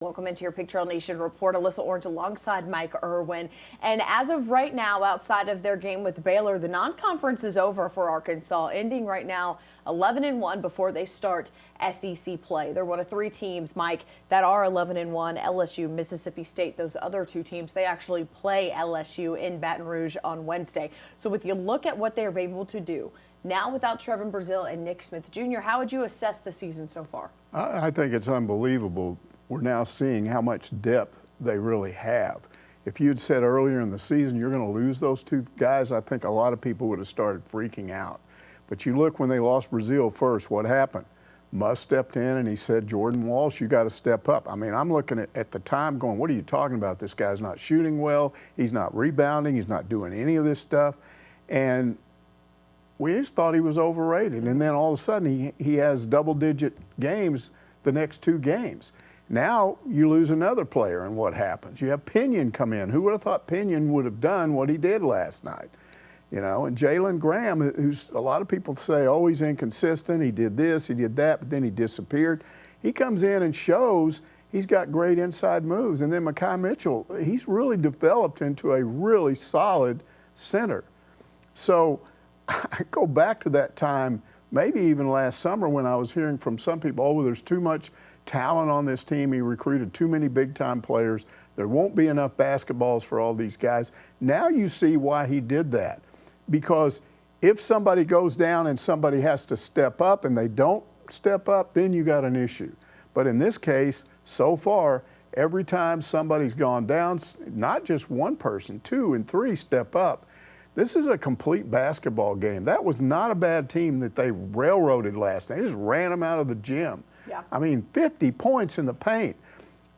Welcome into your Pig Trail Nation report. Alyssa Orange alongside Mike Irwin. And as of right now, outside of their game with Baylor, the non-conference is over for Arkansas, ending right now 11-1 before they start SEC play. They're one of three teams, Mike, that are 11-1. LSU, Mississippi State, those other two teams, they actually play LSU in Baton Rouge on Wednesday. So with you look at what they're able to do, now without Trevin Brazile and Nick Smith Jr., how would you assess the season so far? I think it's unbelievable. We're now seeing how much depth they really have. If you had said earlier in the season you're going to lose those two guys, I think a lot of people would have started freaking out. But you look when they lost Brazile first, what happened? Muss stepped in and he said, Jordan Walsh, you got to step up. I mean, I'm looking at the time going, what are you talking about? This guy's not shooting well. He's not rebounding. He's not doing any of this stuff. And we just thought he was overrated. And then all of a sudden he has double-digit games the next two games. Now you lose another player, and what happens? You have Pinion come in. Who would have thought Pinion would have done what he did last night? You know, and Jalen Graham, who's a lot of people say, oh, he's inconsistent. He did this, he did that, but then he disappeared. He comes in and shows he's got great inside moves. And then Mekhi Mitchell, he's really developed into a really solid center. So I go back to that time, maybe even last summer, when I was hearing from some people, oh, there's too much talent on this team. He recruited too many big-time players. There won't be enough basketballs for all these guys. Now you see why he did that. Because if somebody goes down and somebody has to step up and they don't step up, then you got an issue. But in this case, so far, every time somebody's gone down, not just one person, two and three step up. This is a complete basketball game. That was not a bad team that they railroaded last night. They just ran them out of the gym. Yeah. I mean, 50 points in the paint.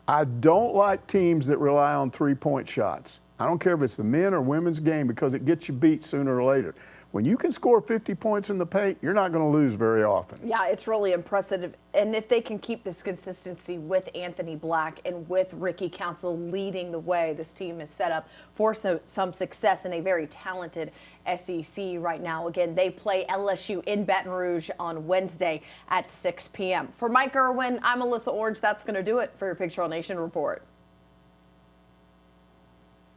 I don't like teams that rely on three-point shots. I don't care if it's the men or women's game, because it gets you beat sooner or later. When you can score 50 points in the paint, you're not going to lose very often. Yeah, it's really impressive. And if they can keep this consistency with Anthony Black and with Ricky Council leading the way, this team is set up for some success in a very talented SEC right now. Again, they play LSU in Baton Rouge on Wednesday at 6 p.m. For Mike Irwin, I'm Alyssa Orange. That's going to do it for your Pig Trail Nation report.